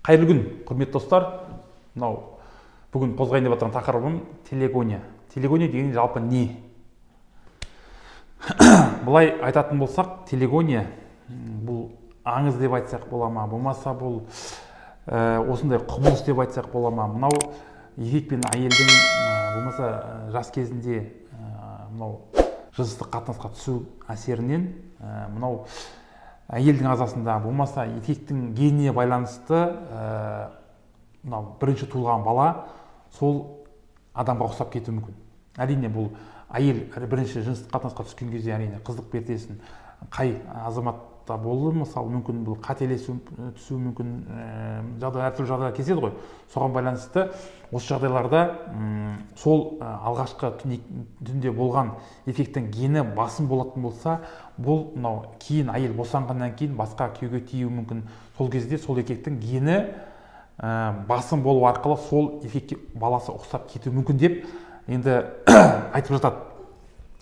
Қайырлы күн, құрметті достар. Мынау бүгін қозғайын деп отырған тақырыбым телегония. Телегония деген жалпы не? Бұлай айтатын болсақ, телегония бұл аңыз деп айтсақ бола ма, болмаса бұл осындай құбылыс деп айтсақ бола ма? Мынау еркек пен әйелдің болмаса жас кезінде мынау жыныстық қатынасқа түсу әсерінен мынау әйелдің ағзасында болмаса еркектің геніне байланысты мынау бірінші туылған бала сол адамға ұқсап кетуі мүмкін. Әрине бұл әйел бірінші жыныстық қатынасқа түскен кезде әрине қыздық пердесін қай азаматта болды, мысалы мүмкін бұл қателесу түсуі мүмкін, әртүрлі жағдайлар кездеседі ғой. Соған байланысты осы жағдайларда сол алғашқы түнде болған еркектің гені басым болатын болса, бұл мынау кейін әйел босанғаннан кейін басқа күйеуге тиюі мүмкін. Сол кезде сол еркектің гені басым болу арқылы сол еркекке баласы ұқсап кетуі мүмкін деп енді айтып жатады.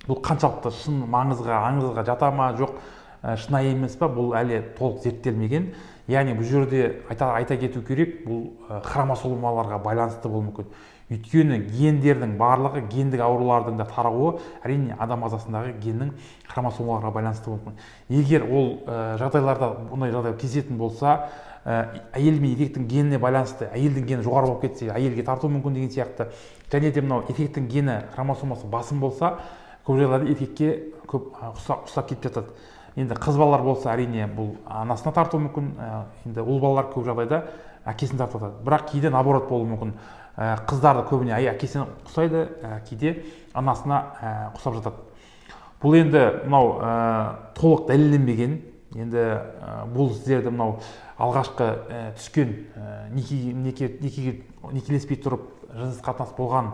Бұл қаншалықты шын маңызға, аңызға жата ма, жоқ шынайы емес па, бұл әлі толық зерттелмеген. Яғни бұл жерде айта кету керек, бұл хромосомаларға байланысты болуы мүмкін. Өйткені гендердің барлығы, гендік аурулардың да тарауы әрине адам ағзасындағы геннің хромосомаларға байланысты болуы мүмкін. Егер ол жағдайларда бұндай жағдай кездесетін болса, әйел мен еркектің геніне байланысты әйелдің гені жоғары болып кетсе, әйелге тартуы мүмкін деген сияқты. Және де мынау еркектің гені хромосомасы басым болса, көп жағдайда еркекке көп ұқсап кетіп жатады. Енді қыз балалар болса, әрине бұл анасына тартуы мүмкін, енді ұл балалар көп жағдайда әкесін тартады. Бірақ кейде наоборот болуы мүмкін. Қыздарды көбіне әкесіне ұқсайды, кейде анасына ұқсап жатады. Бұл енді мынау толық дәлелденбеген. Енді бұл сіздерді мынау алғашқы түскен некелеспей тұрып жыныстық қатынас болған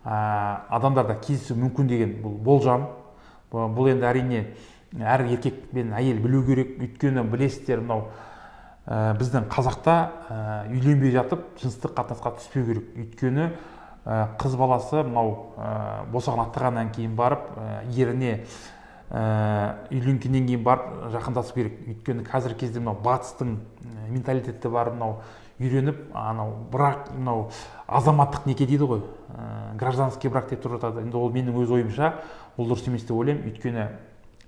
адамдарда кездесуі мүмкін деген бұл болжам. Бұл енді әрине әр еркек пен әйел білу керек. Өйткені білесіздер, мынау біздің қазақта үйленбей жатып жыныстық қатынасқа түспеу керек. Өйткені қыз баласы мынау босағаны аттағаннан кейін барып еріне үйленгеннен кейін барып жақындасу керек. Өйткені қазіргі кезде мынау батыстың менталитеті бар, мынау үйленіп, бірақ мынау азаматтық неке дейді ғой, гражданский брак деп тұрып жатады. Енді ол менің өз ойымша ол дұрыс емес деп ойлаймын. Өйткені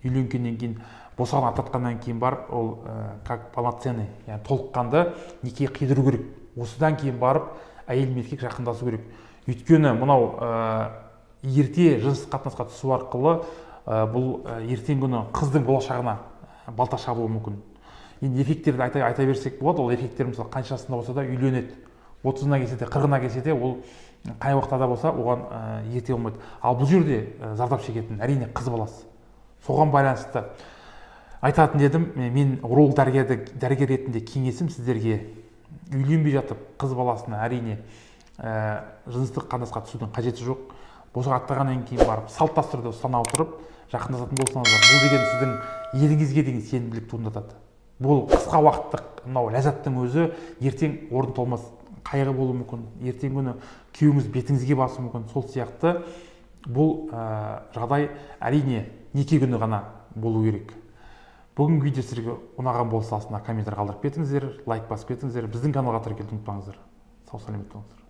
үйленгеннен кейін босағаны аттатқаннан кейін барып ол как полноценный, яғни толыққанды неке қидыру керек. Осыдан кейін барып әйел мен еркек жақындасу керек. Өйткені мынау ерте жыныстық қатынасқа түсу арқылы бұл ертеңгі күні қыздың болашағына балта шабуы мүмкін. Енді еркектерді айта берсек болады, ол еркектер мысалы қаншасында болса да үйленеді. 30-на келсе де, 40-на келсе де, ол қай уақытта болса оған ерте болмайды. Ал бұл жерде зардап шегетін әрине қыз баласы. Соған байланысты айтатын дедім, мен уролог дәрігер ретінде кеңесім сіздерге үйленбей жатып қыз баласына әрине жыныстық қатынасқа түсудің қажеті жоқ. Босаға аттағаннан кейін барып салт дәстүрді ұстана отырып жақындасатын болсаңыздар, бұл деген сіздің еліңізге деген сенімділік туындатады. Бұл қысқа уақыттық мынау ләззаттың өзі ертең орын толмас қайғы болуы мүмкін. Ертең күні күйеуіңіз бетіңізге басуы мүмкін. Сол сияқты бұл жағдай әрине неке күні ғана болу керек. Бүгінгі видео сіздерге ұнаған болса, астына комментарий қалдырып кетіңіздер, лайк басып кетіңіздер. Біздің каналға тіркелуді ұмытпаңыздар. Сау саламат болыңыздар.